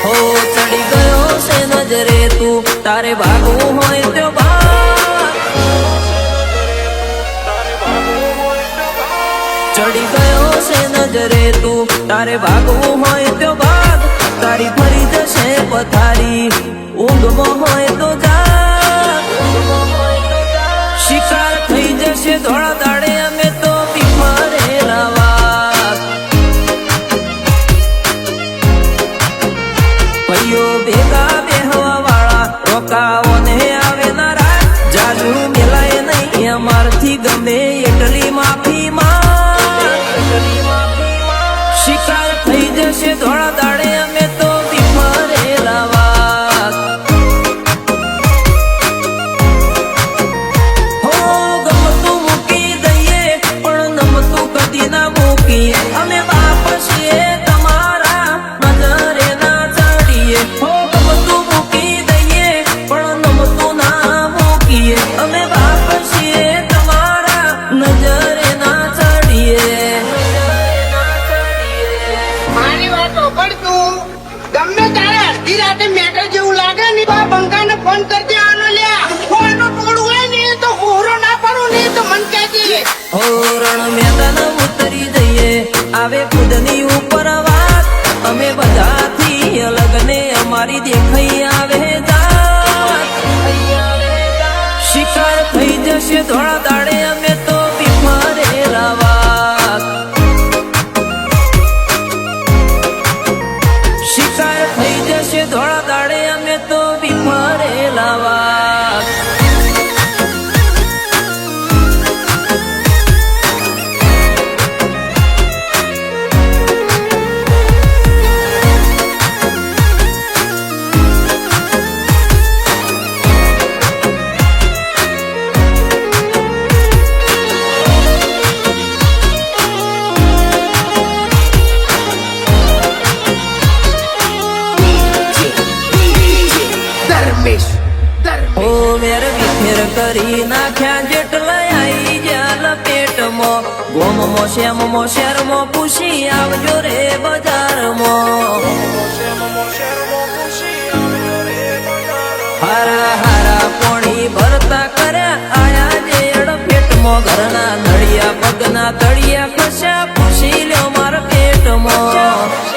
હો ચડી ગયો છે નજરે તું તારે ભાગવું હોય તો ભાગ ચડી ગયો છે નજરે તું તારે ભાગવું હોય તો ભાગ તારી ફરી જશે પથારી ઊંઘમાં હોય તો જાગ શિકાર થઈ જશે ધોળા દાડે અમે તો બીમારેલા વાત ભાઈઓ ભેગા બેહવા વાળા રોકાવો ને આવે ના રાત જાજુ મેલાય નહીં અમારથી ગમે એટલી માફી શિકાર થઈ જશે ધોળા દાડે અમે તો બીમારેલા વાત હો ગમતું મૂકી દઈએ પણ નમતું કદી ના મૂકીએ અમે બાપ છીએ તમારા નજરે ના ચડીએ હો ગમતું મૂકી દઈએ પણ નમતું ના મૂકીએ અમે બાપ છીએ તમારા નજરે ના ચડીએ ગમે તારે અડધી રાતે મેટર જેવું લાગે ને બા બંકાને ફોન કરી દેવાનો લ્યા ફોન નું ટોળું હોય ને તો હોરો ના પડું ને તો મન કહેજે હો રણ મેદાન ઉતરી જઈએ આવે ખુદની ઉપર વાત અમે બધાથી અલગ ને અમારી દેખાઈ આવે જાત શિકાર થઈ જશે ધોળા દાડે અમે તો બીમારેલા વાત શિકાર થઈ જશે ધોળા દાડે અમે તો બીમારેલા વાત ઓ મેર વિખેર કરી નાખ્યા જેટલા આઈ જ્યાં લપેટમાં ગોમમાં શ્યામમાં શહેરમાં પૂછી આવજો રે બજારમાં હારા હારા પોણી ભરતા કર્યા આયા જે અડફેટમાં ઘરના નળિયા પગના તળિયા ખસ્યા પૂછી લ્યો મારા પેટમાં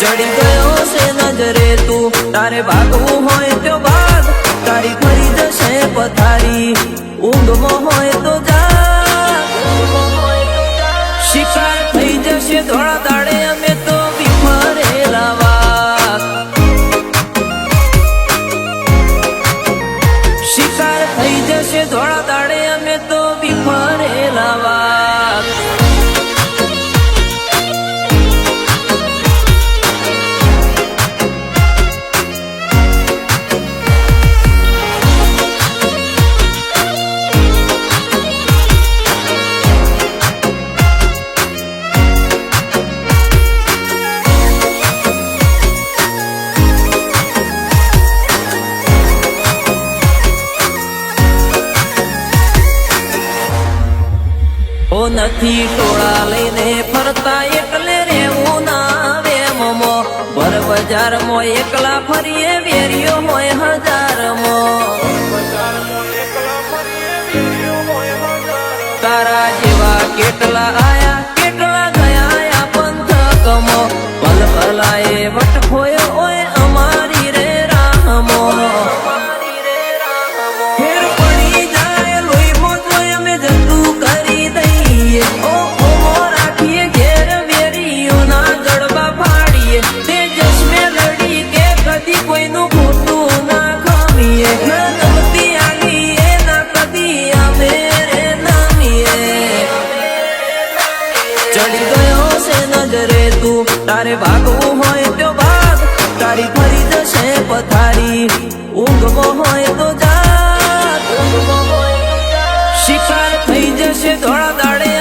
ચડી ગયો છે નજરે તું તારે ભાગવું હોય તો ભાગ તારી ફરી જશે પથારી ઊંઘમાં હોય તો જાગ શિકાર થઈ જશે ધોળા દાડે અમે તો બીમારેલા વાત શિકાર થઈ જશે ધોળા દાડે અમે તો બીમારેલા વાત ઓ નથી ટોળા લઈને ફરતા એટલે રેવું ના આવે મમો ભર બજારમાં એકલા ફરીએ વેરીઓ હોય હજારમાં તારા જેવા કેટલા આયા કેટલા ગયા આ પંથકમો ભલ ભલાએ વટ ખોયો હોય અમારી રે રાહમો ફેર પડી જાય લોહીમાં જોઈ અમે જતું કરી દઈએ ઓ ઓમો રાખીએ ઘેર વેરીઓના ગળબા ફાડીએ તેજસ મેં લડી કે કદી કોઈનું ખોટું ના ખમીએ ના ગમતી આલીએ ના કદી અમે રે નામીએ ચડી ગયો છે નજરે તું તારે ભાગવું હોય તો ભાગ તારી ફરી જશે પથારી ઊંઘમાં હોય તો જાગ શિકાર થઈ જશે દિવસે ધોળા દાડે